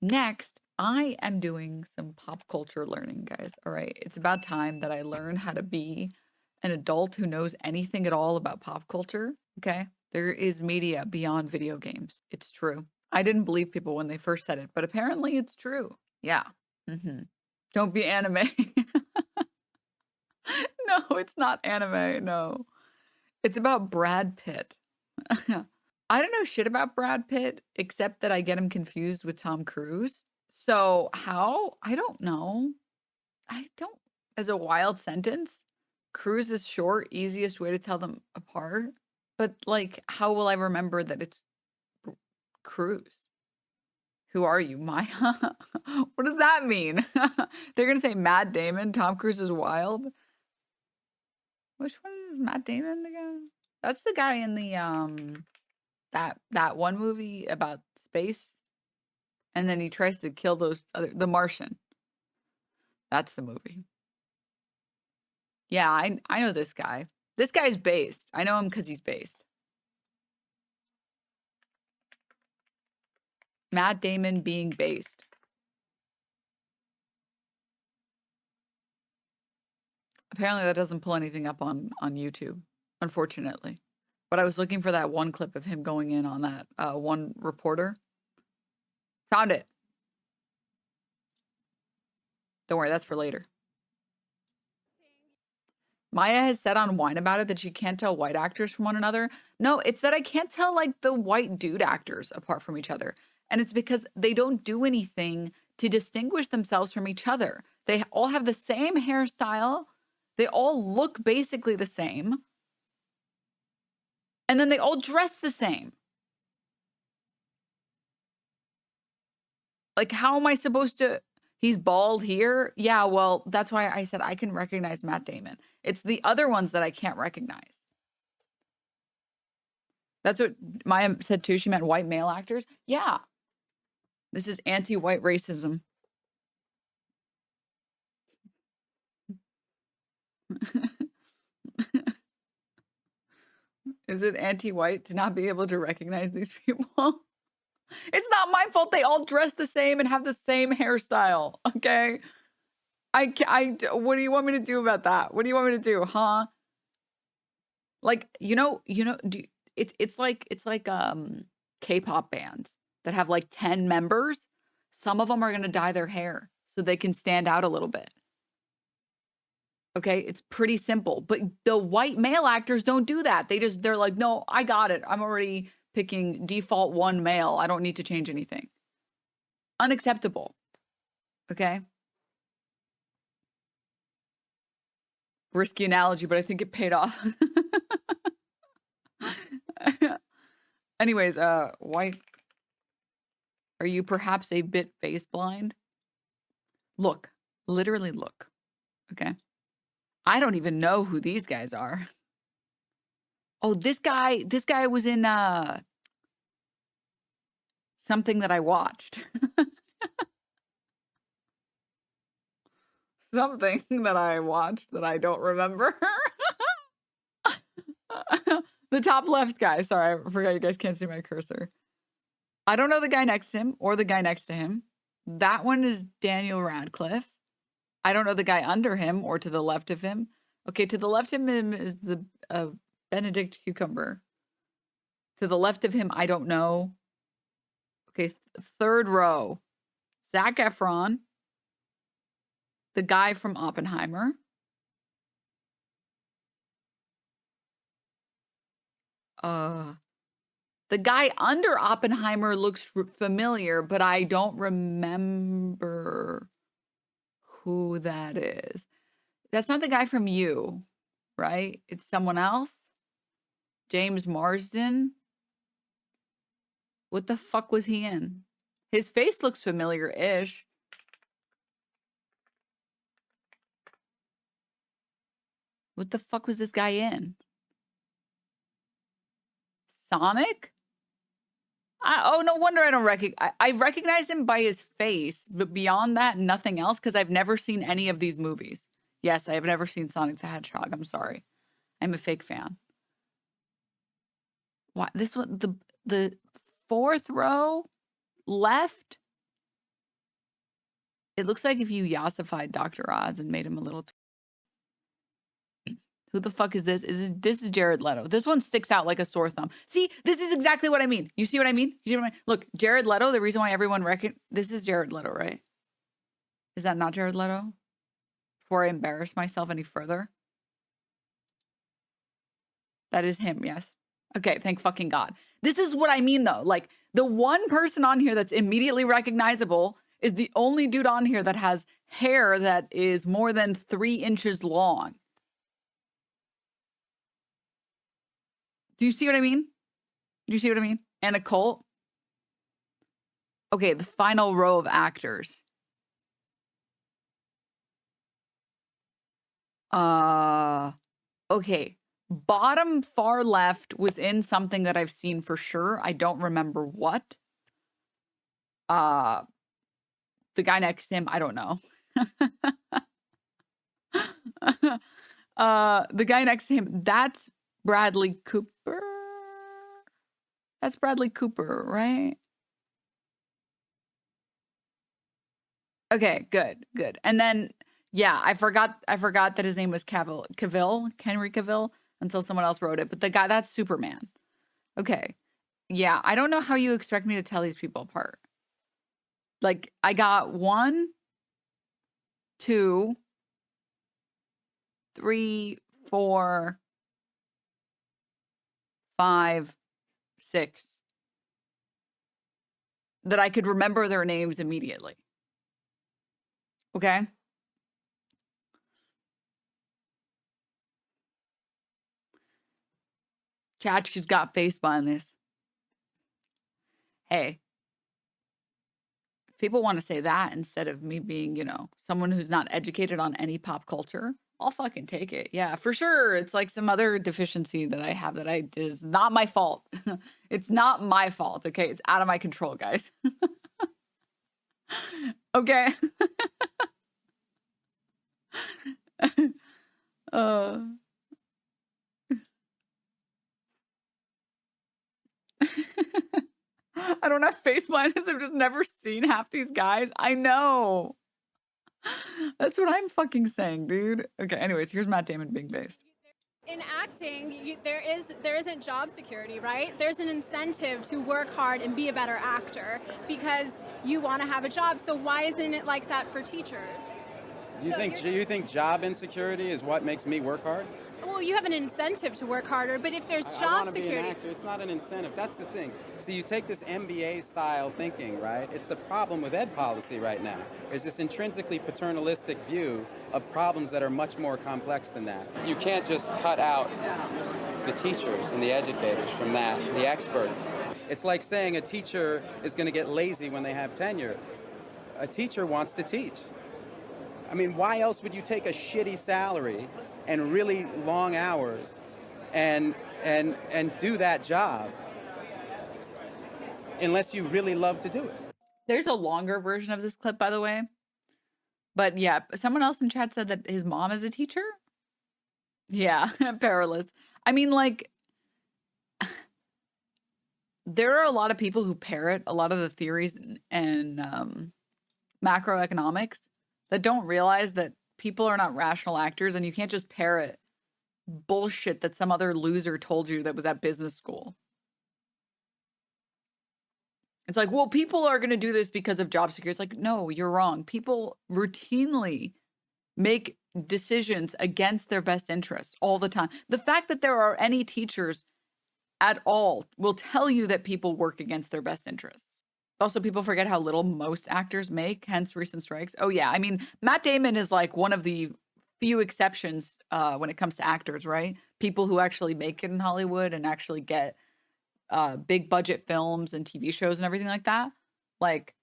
Next, I am doing some pop culture learning, guys. All right. It's about time that I learn how to be an adult who knows anything at all about pop culture. Okay. There is media beyond video games. It's true. I didn't believe people when they first said it, but apparently it's true. Yeah. Don't be anime. No, it's not anime. No. It's about Brad Pitt. I don't know shit about Brad Pitt except that I get him confused with Tom Cruise. So how? I don't know. I don't as a wild sentence. Cruise is short, easiest way to tell them apart. But like, how will I remember that it's Cruise? Who are you, Maya? What does that mean? They're gonna say Matt Damon, Tom Cruise is wild. Which one is Matt Damon again? That's the guy in the that one movie about space, and then he tries to kill those the Martian. That's the movie. Yeah, I know this guy. This guy's based. I know him because he's based. Matt Damon being based. Apparently that doesn't pull anything up on YouTube, unfortunately. But I was looking for that one clip of him going in on that one reporter. Found it. Don't worry, that's for later. Maya has said on Wine about it that she can't tell white actors from one another. No, it's that I can't tell like the white dude actors apart from each other. And it's because they don't do anything to distinguish themselves from each other. They all have the same hairstyle. They all look basically the same. And then they all dress the same. Like, how am I supposed to? He's bald here. Yeah, well, that's why I said I can recognize Matt Damon. It's the other ones that I can't recognize. That's what Maya said too. She meant white male actors. Yeah. This is anti-white racism. Is it anti-white to not be able to recognize these people? It's not my fault. They all dress the same and have the same hairstyle. Okay. What do you want me to do about that? What do you want me to do? Huh? Like, it's like K-pop bands that have like 10 members. Some of them are going to dye their hair so they can stand out a little bit. Okay, it's pretty simple. But the white male actors don't do that. They're like, "No, I got it. I'm already picking default one male. I don't need to change anything." Unacceptable. Okay? Risky analogy, but I think it paid off. Anyways, white, are you perhaps a bit face blind? Look, literally look. Okay? I don't even know who these guys are. Oh, this guy was in something that I watched. Something that I watched that I don't remember. The top left guy. Sorry, I forgot you guys can't see my cursor. I don't know the guy next to him or the guy next to him. That one is Daniel Radcliffe. I don't know the guy under him or to the left of him. Okay, to the left of him is the Benedict Cucumber. To the left of him, I don't know. Okay, third row. Zac Efron. The guy from Oppenheimer. The guy under Oppenheimer looks familiar, but I don't remember who that is. That's not the guy from You, right? It's someone else? James Marsden? What the fuck was he in? His face looks familiar-ish. What the fuck was this guy in? Sonic? Oh, no wonder I don't recognize. I recognize him by his face, but beyond that, nothing else, because I've never seen any of these movies. Yes, I have never seen Sonic the Hedgehog. I'm sorry. I'm a fake fan. What? This one, the fourth row left? It looks like if you yassified Dr. Oz and made him a little. Who the fuck is this? This is Jared Leto. This one sticks out like a sore thumb. See, this is exactly what I mean. You see what I mean? You see what I mean? Look, Jared Leto, the reason why everyone this is Jared Leto, right? Is that not Jared Leto? Before I embarrass myself any further. That is him, yes. Okay, thank fucking God. This is what I mean though. Like the one person on here that's immediately recognizable is the only dude on here that has hair that is more than 3 inches long. Do you see what I mean? Do you see what I mean? And a cult. Okay, the final row of actors. Okay. Bottom far left was in something that I've seen for sure. I don't remember what. The guy next to him, I don't know. The guy next to him, that's Bradley Cooper. That's Bradley Cooper, right? Okay, good. And then, yeah, I forgot that his name was Henry Cavill, until someone else wrote it. But the guy, that's Superman. Okay. Yeah, I don't know how you expect me to tell these people apart. Like, I got 1, 2, 3, 4, 5, 6 that I could remember their names immediately. Okay? Chachki's got face behind this. Hey. If people want to say that instead of me being, someone who's not educated on any pop culture, I'll fucking take it. Yeah, for sure. It's like some other deficiency that I have that is not my fault. It's not my fault. Okay. It's out of my control, guys. Okay. I don't have face blindness. I've just never seen half these guys. I know. That's what I'm fucking saying, dude. Okay, anyways, here's Matt Damon being based. In acting, there isn't job security, right? There's an incentive to work hard and be a better actor because you want to have a job. So why isn't it like that for teachers? You think job insecurity is what makes me work hard? Well, you have an incentive to work harder, but if there's job security... Be an actor. It's not an incentive. That's the thing. So you take this MBA-style thinking, right? It's the problem with ed policy right now. There's this intrinsically paternalistic view of problems that are much more complex than that. You can't just cut out the teachers and the educators from that, the experts. It's like saying a teacher is going to get lazy when they have tenure. A teacher wants to teach. I mean, why else would you take a shitty salary and really long hours and do that job unless you really love to do it? There's a longer version of this clip, by the way. But yeah, someone else in chat said that his mom is a teacher. Yeah, perilous. I mean, like, there are a lot of people who parrot a lot of the theories and macroeconomics that don't realize that people are not rational actors and you can't just parrot bullshit that some other loser told you that was at business school. It's like, well, people are going to do this because of job security. It's like, no, you're wrong. People routinely make decisions against their best interests all the time. The fact that there are any teachers at all will tell you that people work against their best interests. Also, people forget how little most actors make, hence recent strikes. Oh, yeah. I mean, Matt Damon is like one of the few exceptions when it comes to actors, right? People who actually make it in Hollywood and actually get big budget films and TV shows and everything like that. Like,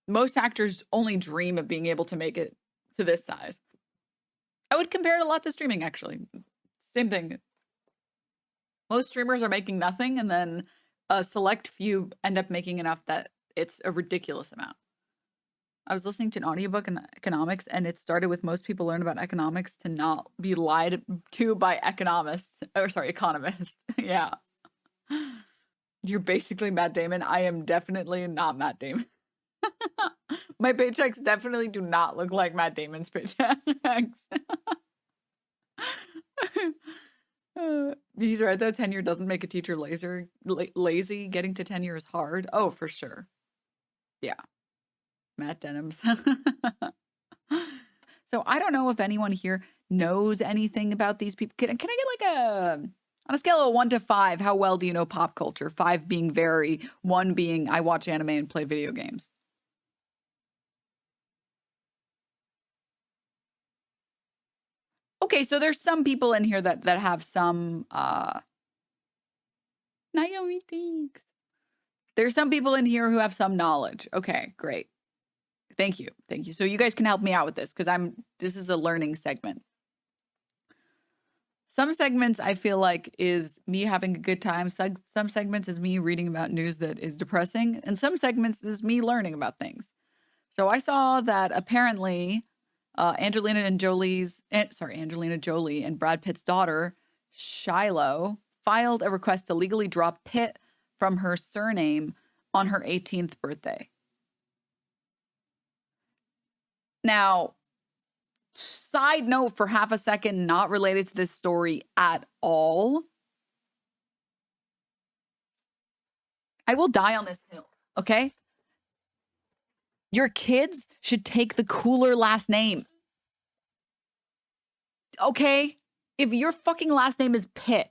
most actors only dream of being able to make it to this size. I would compare it a lot to streaming, actually. Same thing. Most streamers are making nothing, and then a select few end up making enough that it's a ridiculous amount. I was listening to an audiobook in economics, and it started with most people learn about economics to not be lied to by economists. Yeah. You're basically Matt Damon. I am definitely not Matt Damon. My paychecks definitely do not look like Matt Damon's paychecks. He's right though, tenure doesn't make a teacher lazy. Getting to tenure is hard. Oh, for sure. Yeah. Matt Denims. So I don't know if anyone here knows anything about these people. Can I get like on a scale of 1 to 5, how well do you know pop culture? 5 being very, 1 being I watch anime and play video games. Okay, so there's some people in here that have some Naomi, thanks. There's some people in here who have some knowledge. Okay, great. Thank you. Thank you. So you guys can help me out with this because this is a learning segment. Some segments I feel like is me having a good time. Some segments is me reading about news that is depressing. And some segments is me learning about things. So I saw that apparently Angelina Jolie and Brad Pitt's daughter, Shiloh, filed a request to legally drop Pitt from her surname on her 18th birthday. Now, side note for half a second, not related to this story at all. I will die on this hill, okay? Your kids should take the cooler last name. Okay? If your fucking last name is Pitt,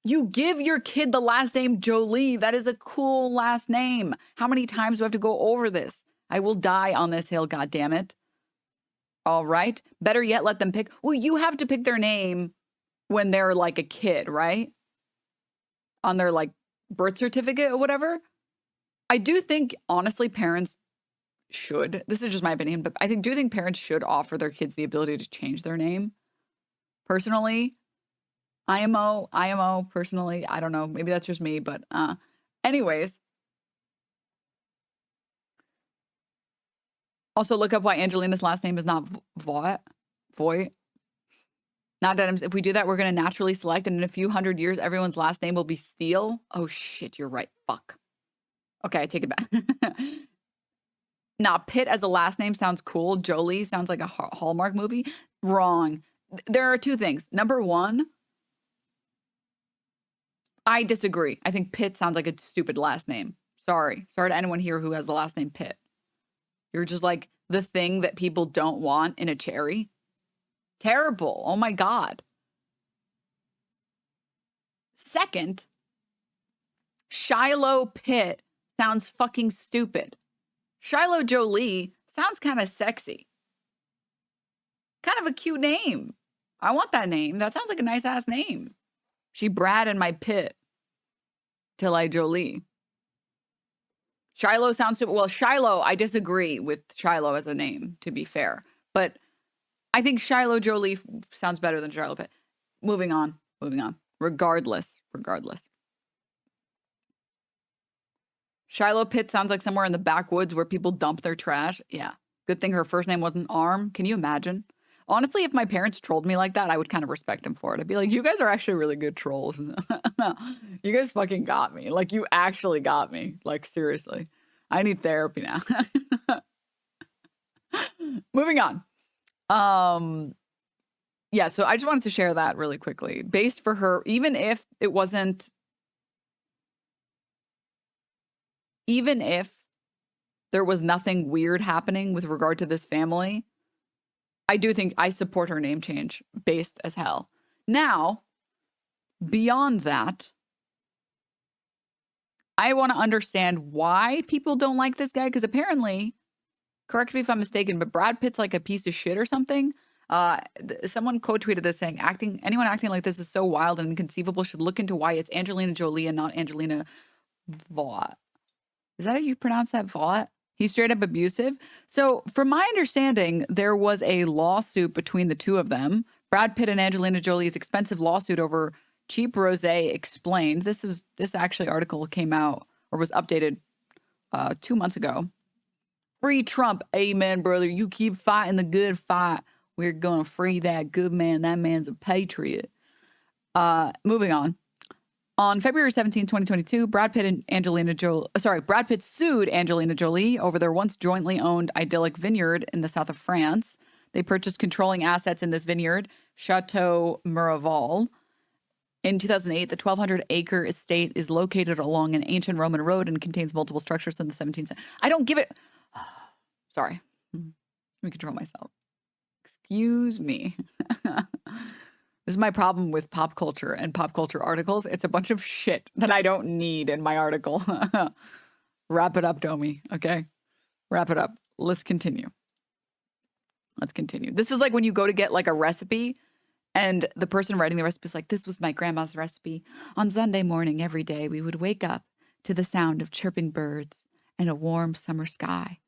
you give your kid the last name Jolie. That is a cool last name. How many times do I have to go over this? I will die on this hill, goddammit. All right. Better yet, let them pick. Well, you have to pick their name when they're like a kid, right? On their like birth certificate or whatever. I do think, honestly, parents should. This is just my opinion, but do think parents should offer their kids the ability to change their name. Personally, IMO, personally, I don't know. Maybe that's just me, but anyways. Also, look up why Angelina's last name is not Voigt. Not Denims. If we do that, we're going to naturally select, and in a few hundred years, everyone's last name will be Steele. Oh, shit, you're right. Fuck. Okay, I take it back. Nah, Pitt as a last name sounds cool. Jolie sounds like a Hallmark movie. Wrong. There are 2 things. Number 1, I disagree. I think Pitt sounds like a stupid last name. Sorry to anyone here who has the last name Pitt. You're just like the thing that people don't want in a cherry. Terrible. Oh my God. Second, Shiloh Pitt sounds fucking stupid. Shiloh Jolie sounds kind of sexy. Kind of a cute name. I want that name. That sounds like a nice ass name. She Brad and my Pitt till I Jolie. Shiloh sounds stupid. Well, Shiloh, I disagree with Shiloh as a name, to be fair. But I think Shiloh Jolie sounds better than Shiloh Pitt. Moving on. Regardless. Shiloh Pitt sounds like somewhere in the backwoods where people dump their trash. Yeah. Good thing her first name wasn't Arm. Can you imagine? Honestly, if my parents trolled me like that, I would kind of respect them for it. I'd be like, you guys are actually really good trolls. You guys fucking got me. Like, you actually got me. Like, seriously. I need therapy now. Moving on. Yeah, so I just wanted to share that really quickly. Based for her, even if there was nothing weird happening with regard to this family, I do think I support her name change based as hell. Now, beyond that, I want to understand why people don't like this guy, because apparently, correct me if I'm mistaken, but Brad Pitt's like a piece of shit or something. Someone quote tweeted this saying, anyone acting like this is so wild and inconceivable should look into why it's Angelina Jolie and not Angelina Vaught. Is that how you pronounce that, Vaught? He's straight up abusive. So from my understanding, there was a lawsuit between the two of them. Brad Pitt and Angelina Jolie's expensive lawsuit over cheap rosé explained. This actually article came out or was updated 2 months ago. Free Trump. Amen, brother. You keep fighting the good fight. We're going to free that good man. That man's a patriot. Moving on. On February 17, 2022, Brad Pitt sued Angelina Jolie over their once jointly owned idyllic vineyard in the south of France. They purchased controlling assets in this vineyard, Chateau Miraval. In 2008, the 1,200-acre estate is located along an ancient Roman road and contains multiple structures from the 17th century. I don't give it... Sorry. Let me control myself. Excuse me. This is my problem with pop culture and pop culture articles. It's a bunch of shit that I don't need in my article. Wrap it up, Domi. Okay? Wrap it up. Let's continue. This is like when you go to get like a recipe and the person writing the recipe is like, this was my grandma's recipe. On Sunday morning every day, we would wake up to the sound of chirping birds and a warm summer sky.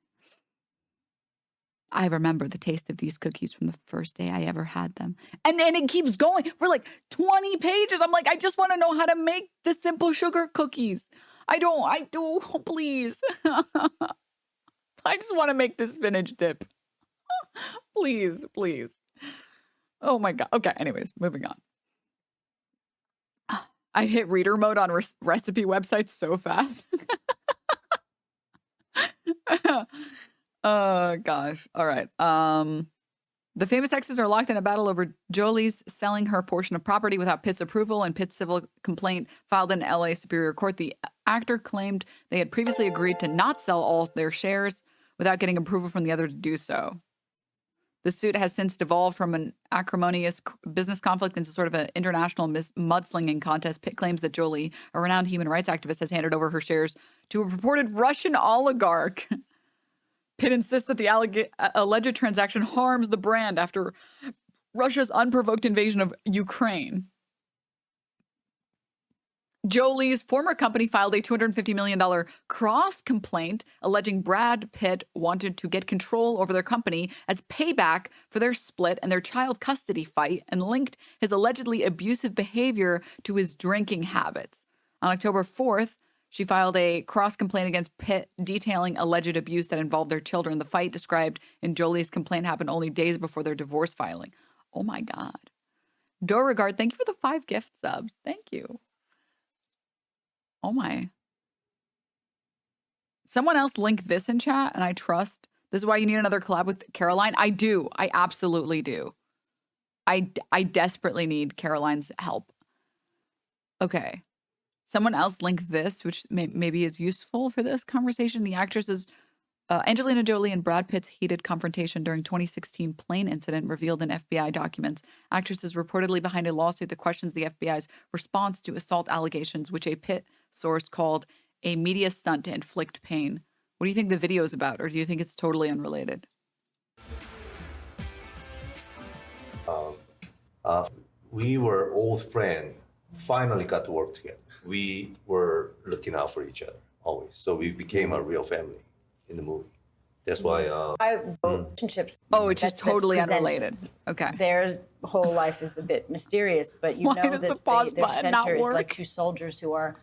I remember the taste of these cookies from the first day I ever had them. And then it keeps going for like 20 pages. I'm like, I just want to know how to make the simple sugar cookies. I do, please. I just want to make this spinach dip. Please. Oh my God. Okay, anyways, moving on. I hit reader mode on recipe websites so fast. Oh, gosh. All right. The famous exes are locked in a battle over Jolie's selling her portion of property without Pitt's approval, and Pitt's civil complaint filed in LA Superior Court. The actor claimed they had previously agreed to not sell all their shares without getting approval from the other to do so. The suit has since devolved from an acrimonious business conflict into sort of an international mudslinging contest. Pitt claims that Jolie, a renowned human rights activist, has handed over her shares to a purported Russian oligarch. Pitt insists that the alleged transaction harms the brand after Russia's unprovoked invasion of Ukraine. Jolie's former company filed a $250 million cross complaint alleging Brad Pitt wanted to get control over their company as payback for their split and their child custody fight, and linked his allegedly abusive behavior to his drinking habits. On October 4th, she filed a cross complaint against Pitt detailing alleged abuse that involved their children. The fight described in Jolie's complaint happened only days before their divorce filing. Oh my God. Dorregard, thank you for the 5 gift subs. Thank you. Oh my. Someone else link this in chat, and I trust. This is why you need another collab with Caroline. I do. I absolutely do. I desperately need Caroline's help. Okay. Someone else link this, which maybe is useful for this conversation. The actresses Angelina Jolie and Brad Pitt's heated confrontation during 2016 plane incident revealed in FBI documents. Actress is reportedly behind a lawsuit that questions the FBI's response to assault allegations, which a Pitt source called a media stunt to inflict pain. What do you think the video is about, or do you think it's totally unrelated? We were old friends, finally got to work together. We were looking out for each other, always. So we became a real family in the movie. That's why... relationships... Oh, it's just totally unrelated. Okay. Their whole life is a bit mysterious, but you know that their center is like 2 soldiers who are...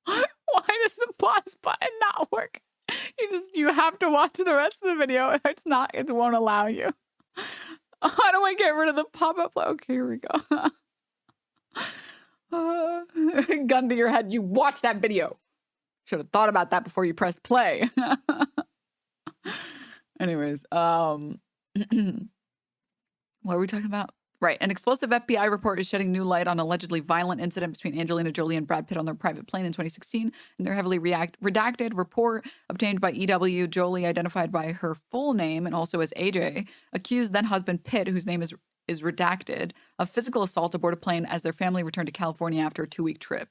Why does the pause button not work? You have to watch the rest of the video. If it's not, it won't allow you. How do I get rid of the pop-up? Okay, here we go. Gun to your head. You watch that video. Should have thought about that before you pressed play. Anyways, what were we talking about? Right. An explosive FBI report is shedding new light on allegedly violent incident between Angelina Jolie and Brad Pitt on their private plane in 2016. In their heavily redacted report obtained by EW, Jolie, identified by her full name and also as AJ, accused then-husband Pitt, whose name is redacted, of physical assault aboard a plane as their family returned to California after a 2-week trip.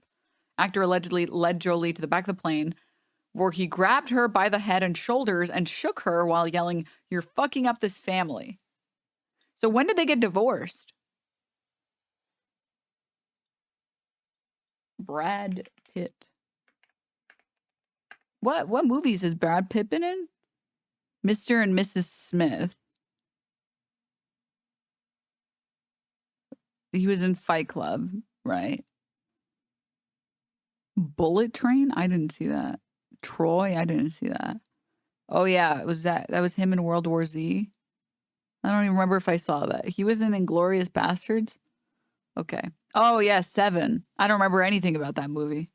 Actor allegedly led Jolie to the back of the plane, where he grabbed her by the head and shoulders and shook her while yelling, "You're fucking up this family." So when did they get divorced? Brad Pitt. What movies has Brad Pitt been in? Mr. and Mrs. Smith. He was in Fight Club, right? Bullet Train? I didn't see that. Troy? I didn't see that. Oh yeah, it was that was him in World War Z. I don't even remember if I saw that. He was in Inglourious Bastards. Okay. Oh, yeah, Seven. I don't remember anything about that movie.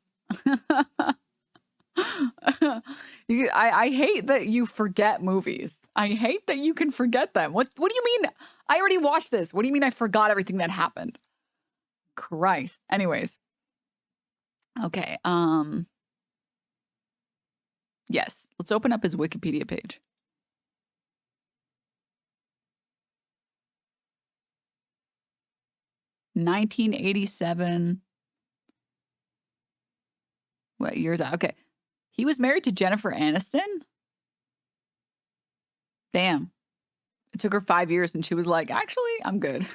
I hate that you forget movies. I hate that you can forget them. What do you mean? I already watched this. What do you mean I forgot everything that happened? Christ. Anyways. Okay. Yes. Let's open up his Wikipedia page. (1987). What year is that? Okay. He was married to Jennifer Aniston? Damn. It took her 5 years and she was like, actually, I'm good.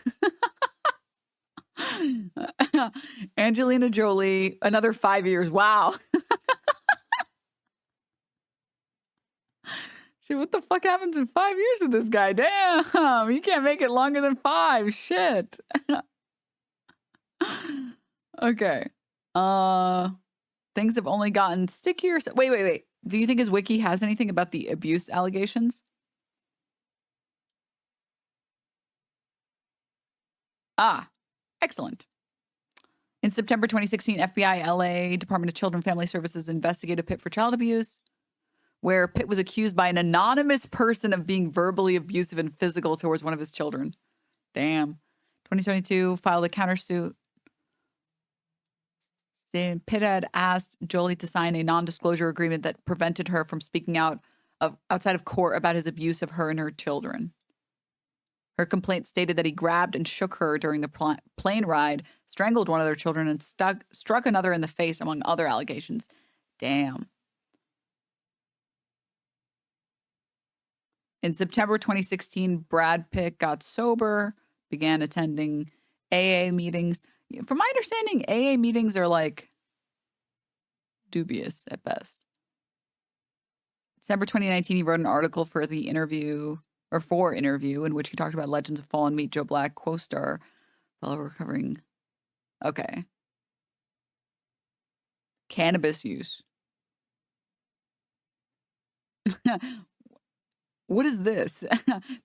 Angelina Jolie, another 5 years. Wow. Shit, what the fuck happens in 5 years with this guy? Damn. You can't make it longer than 5. Shit. Okay. Things have only gotten stickier. Wait. Do you think his wiki has anything about the abuse allegations? Ah, excellent. In September 2016, FBI LA Department of Children and Family Services investigated Pitt for child abuse, where Pitt was accused by an anonymous person of being verbally abusive and physical towards one of his children. Damn. 2022, filed a countersuit. Pitt had asked Jolie to sign a non-disclosure agreement that prevented her from speaking out outside of court about his abuse of her and her children. Her complaint stated that he grabbed and shook her during the plane ride, strangled one of their children, and struck another in the face, among other allegations. Damn. In September 2016, Brad Pitt got sober, began attending AA meetings. From my understanding, AA meetings are like dubious at best. December 2019, he wrote an article for Interview, in which he talked about Legends of Fallen Meet Joe Black co-star fellow recovering. Okay. Cannabis use. What is this?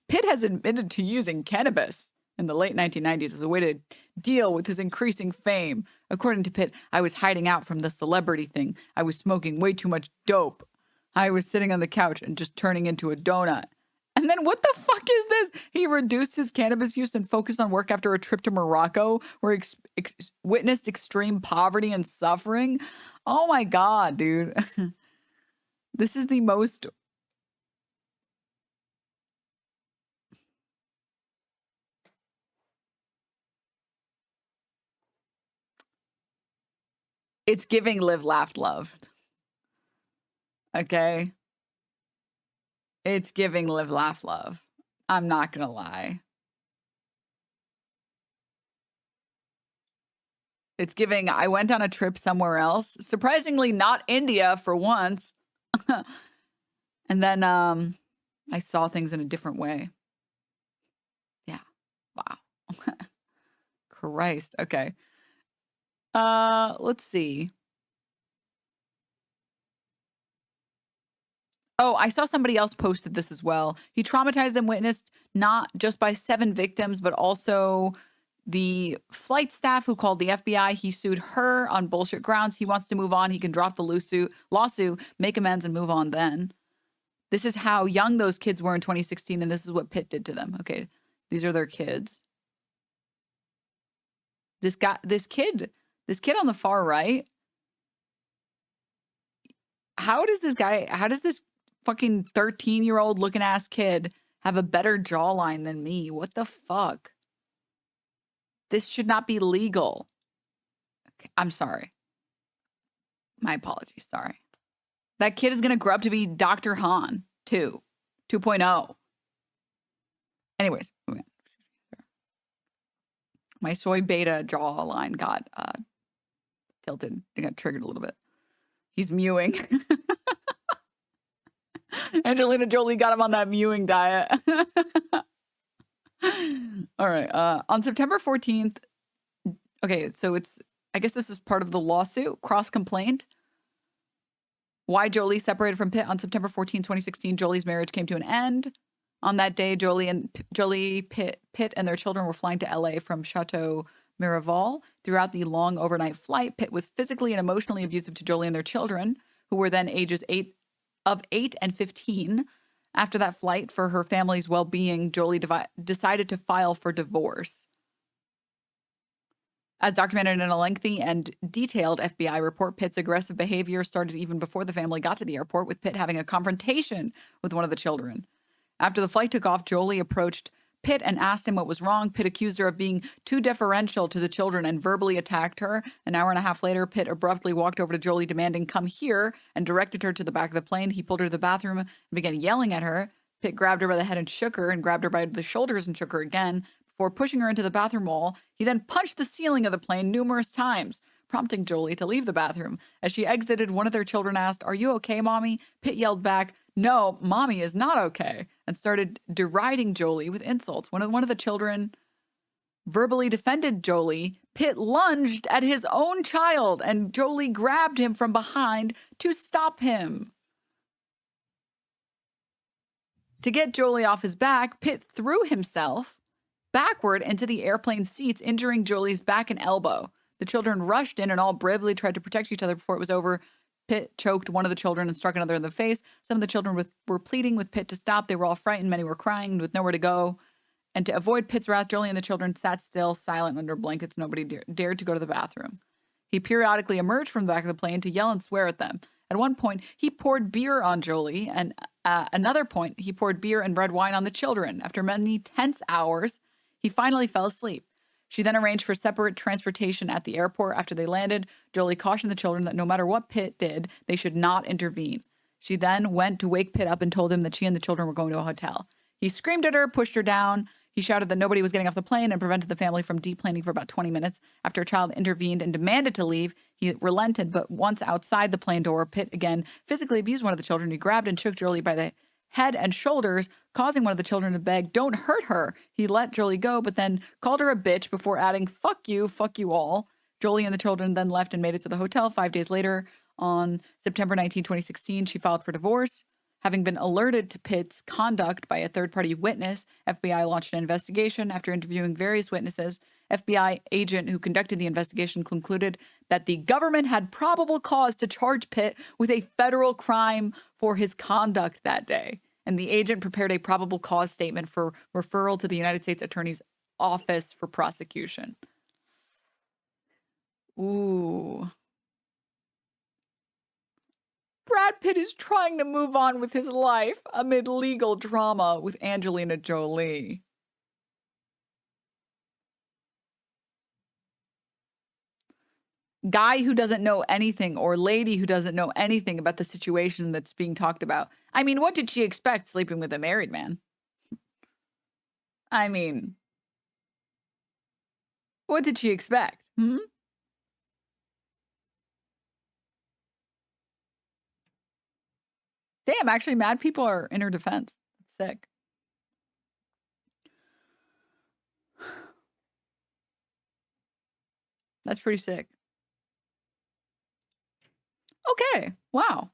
Pitt has admitted to using cannabis in the late 1990s as a way to deal with his increasing fame. According to Pitt, I was hiding out from the celebrity thing. I was smoking way too much dope. I was sitting on the couch and just turning into a donut. And then what the fuck is this? He reduced his cannabis use and focused on work after a trip to Morocco, where he witnessed extreme poverty and suffering. Oh my God, dude. This is the most... It's giving live, laughed, loved. Okay? It's giving live, laugh, love. I'm not gonna lie. It's giving, I went on a trip somewhere else. Surprisingly, not India for once. And then I saw things in a different way. Yeah. Wow. Christ. Okay. Let's see. Oh, I saw somebody else posted this as well. He traumatized and witnessed not just by 7 victims, but also the flight staff who called the FBI. He sued her on bullshit grounds. He wants to move on. He can drop the lawsuit, make amends, and move on then. This is how young those kids were in 2016, and this is what Pitt did to them. Okay, these are their kids. This kid on the far right, how does this fucking 13-year-old looking ass kid have a better jawline than me? What the fuck? This should not be legal. Okay, I'm sorry. My apologies. Sorry. That kid is going to grow up to be Dr. Han 2.0. Anyways, my soy beta jawline got tilted. It got triggered a little bit. He's mewing. Angelina Jolie got him on that mewing diet. All right. On September 14th. Okay, so I guess this is part of the lawsuit, cross complaint. Why Jolie separated from Pitt on September 14, 2016. Jolie's marriage came to an end. On that day, Jolie, Pitt, and their children were flying to LA from Chateau Miraval. Throughout the long overnight flight, Pitt was physically and emotionally abusive to Jolie and their children, who were then ages 8 and 15. After that flight, for her family's well-being, Jolie decided to file for divorce. As documented in a lengthy and detailed FBI report, Pitt's aggressive behavior started even before the family got to the airport, with Pitt having a confrontation with one of the children. After the flight took off, Jolie approached Pitt and asked him what was wrong. Pitt accused her of being too deferential to the children and verbally attacked her. An hour and a half later, Pitt abruptly walked over to Jolie, demanding, "Come here," and directed her to the back of the plane. He pulled her to the bathroom and began yelling at her. Pitt grabbed her by the head and shook her, and grabbed her by the shoulders and shook her again. Before pushing her into the bathroom wall, he then punched the ceiling of the plane numerous times, prompting Jolie to leave the bathroom. As she exited, one of their children asked, "Are you okay, Mommy?" Pitt yelled back, "No, Mommy is not okay," and started deriding Jolie with insults. When one of the children verbally defended Jolie, Pitt lunged at his own child, and Jolie grabbed him from behind to stop him. To get Jolie off his back, Pitt threw himself backward into the airplane seats, injuring Jolie's back and elbow. The children rushed in and all bravely tried to protect each other before it was over. Pitt choked one of the children and struck another in the face. Some of the children were pleading with Pitt to stop. They were all frightened. Many were crying with nowhere to go. And to avoid Pitt's wrath, Jolie and the children sat still, silent under blankets. Nobody dared to go to the bathroom. He periodically emerged from the back of the plane to yell and swear at them. At one point, he poured beer on Jolie, and another point, he poured beer and red wine on the children. After many tense hours, he finally fell asleep. She then arranged for separate transportation at the airport. After they landed, Jolie cautioned the children that no matter what Pitt did, they should not intervene. She then went to wake Pitt up and told him that she and the children were going to a hotel. He screamed at her, pushed her down. He shouted that nobody was getting off the plane and prevented the family from deplaning for about 20 minutes. After a child intervened and demanded to leave, he relented, but once outside the plane door, Pitt again physically abused one of the children. He grabbed and shook Jolie by the head and shoulders, causing one of the children to beg, "Don't hurt her." He let Jolie go, but then called her a bitch before adding, fuck you all." Jolie and the children then left and made it to the hotel. 5 days later, on September 19, 2016, she filed for divorce. Having been alerted to Pitt's conduct by a third-party witness, FBI launched an investigation. After interviewing various witnesses, FBI agent who conducted the investigation concluded that the government had probable cause to charge Pitt with a federal crime for his conduct that day. And the agent prepared a probable cause statement for referral to the United States Attorney's Office for prosecution. Ooh. Brad Pitt is trying to move on with his life amid legal drama with Angelina Jolie. Guy who doesn't know anything, or lady who doesn't know anything about the situation that's being talked about. I mean, what did she expect sleeping with a married man? I mean, what did she expect? Damn, actually, mad people are in her defense. That's sick. That's pretty sick. Okay, wow.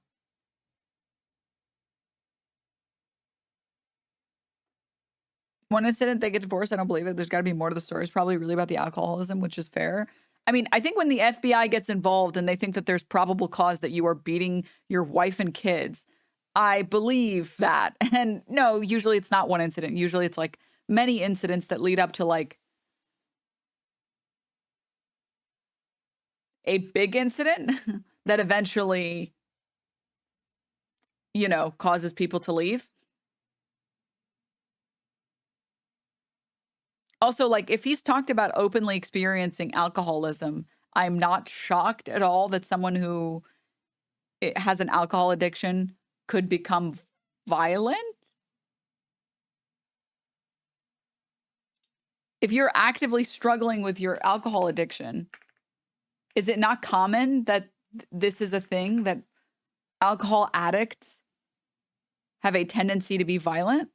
One incident, they get divorced. I don't believe it. There's got to be more to the story. It's probably really about the alcoholism, which is fair. I mean, I think when the FBI gets involved and they think that there's probable cause that you are beating your wife and kids, I believe that. And no, usually it's not one incident. Usually it's like many incidents that lead up to like a big incident that eventually, you know, causes people to leave. Also, like, if he's talked about openly experiencing alcoholism, I'm not shocked at all that someone who has an alcohol addiction could become violent. If you're actively struggling with your alcohol addiction, is it not common that this is a thing, that alcohol addicts have a tendency to be violent?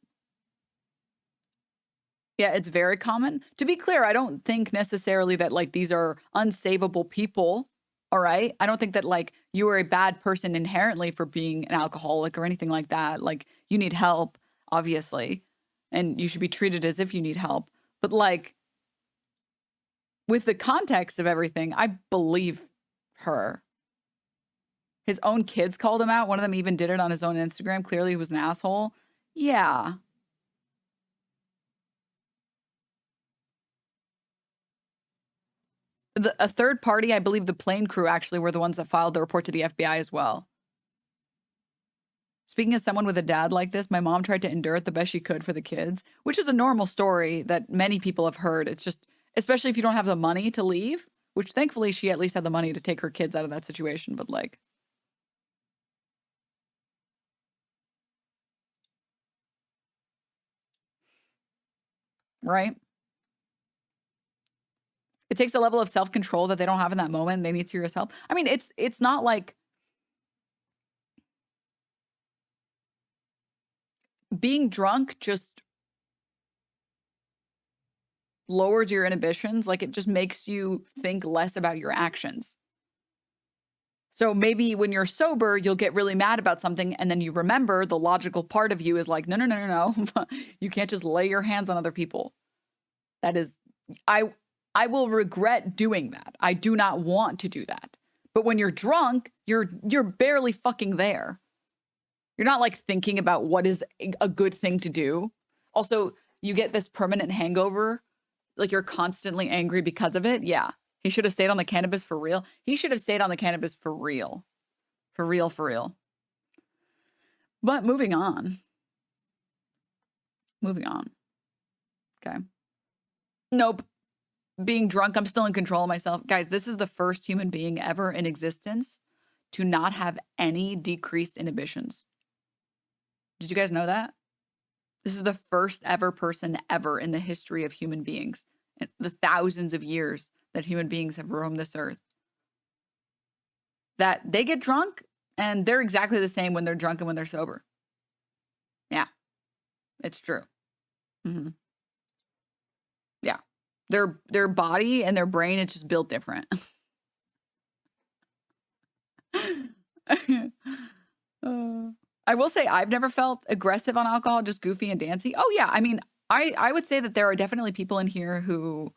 Yeah, it's very common. To be clear, I don't think necessarily that like these are unsavable people. All right. I don't think that like you are a bad person inherently for being an alcoholic or anything like that. Like you need help, obviously, and you should be treated as if you need help. But like with the context of everything, I believe her. His own kids called him out. One of them even did it on his own Instagram. Clearly he was an asshole. Yeah. A third party, I believe the plane crew actually were the ones that filed the report to the FBI as well. Speaking as someone with a dad like this, my mom tried to endure it the best she could for the kids, which is a normal story that many people have heard. It's just, especially if you don't have the money to leave, which thankfully she at least had the money to take her kids out of that situation, but like. Right? It takes a level of self-control that they don't have in that moment. They need serious help. I mean, it's not like being drunk just lowers your inhibitions. Like it just makes you think less about your actions. So maybe when you're sober, you'll get really mad about something and then you remember the logical part of you is like, no. You can't just lay your hands on other people. That is, I will regret doing that. I do not want to do that. But when you're drunk, you're barely fucking there. You're not like thinking about what is a good thing to do. Also, you get this permanent hangover. Like you're constantly angry because of it. Yeah. He should have stayed on the cannabis for real. He should have stayed on the cannabis for real. For real. But moving on. Okay. Nope. Being drunk, I'm still in control of myself. Guys, this is the first human being ever in existence to not have any decreased inhibitions. Did you guys know that? This is the first ever person ever in the history of human beings, in the thousands of years that human beings have roamed this earth, that they get drunk and they're exactly the same when they're drunk and when they're sober. Yeah, it's true. Mm-hmm. Yeah. Their body and their brain is just built different. I will say I've never felt aggressive on alcohol, just goofy and dancy. Oh yeah, I mean, I would say that there are definitely people in here who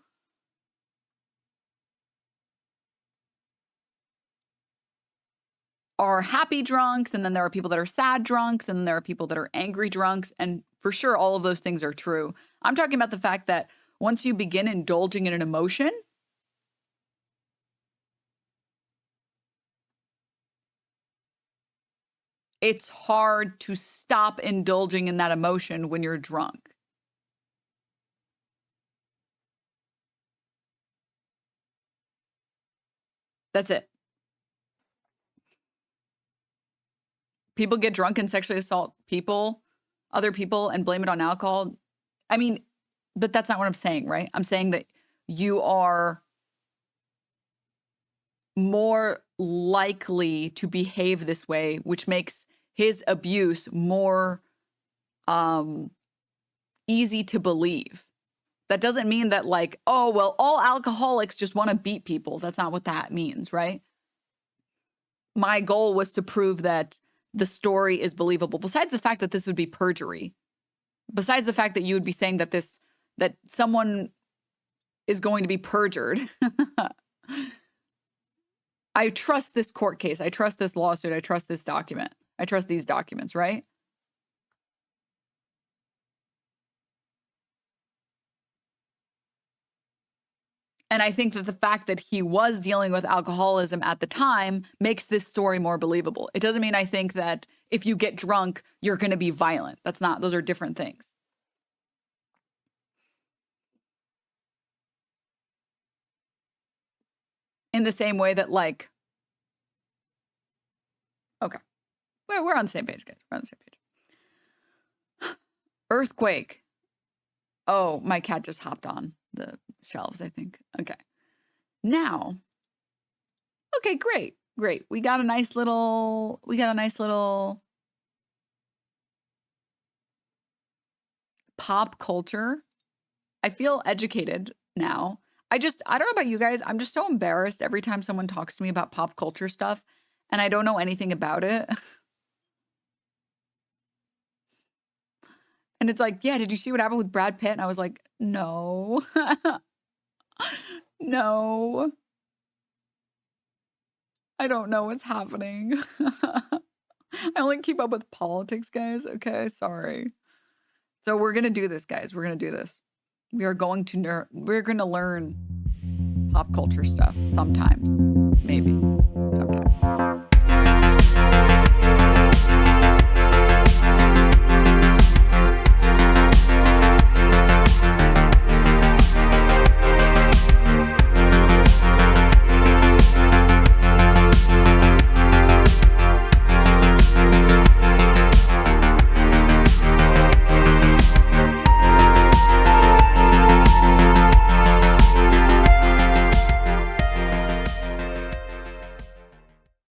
are happy drunks, and then there are people that are sad drunks, and then there are people that are angry drunks, and for sure all of those things are true. I'm talking about the fact that once you begin indulging in an emotion, it's hard to stop indulging in that emotion when you're drunk. That's it. People get drunk and sexually assault other people, and blame it on alcohol. I mean, but that's not what I'm saying, right? I'm saying that you are more likely to behave this way, which makes his abuse more easy to believe. That doesn't mean that like, oh, well, all alcoholics just want to beat people. That's not what that means, right? My goal was to prove that the story is believable. Besides the fact that this would be perjury, besides the fact that you would be saying that that someone is going to be perjured. I trust this court case. I trust this lawsuit. I trust this document. I trust these documents, right? And I think that the fact that he was dealing with alcoholism at the time makes this story more believable. It doesn't mean I think that if you get drunk, you're going to be violent. Those are different things. In the same way that like, okay, we're on the same page, guys. We're on the same page. Earthquake. Oh, my cat just hopped on the shelves, I think. Okay. Now, okay, great. We got a nice little pop culture. I feel educated now. I don't know about you guys. I'm just so embarrassed every time someone talks to me about pop culture stuff and I don't know anything about it. And it's like, yeah, did you see what happened with Brad Pitt? And I was like, no. No. I don't know what's happening. I only keep up with politics, guys. Okay, sorry. So we're gonna do this, guys. We're gonna do this. We're going to learn pop culture stuff sometimes.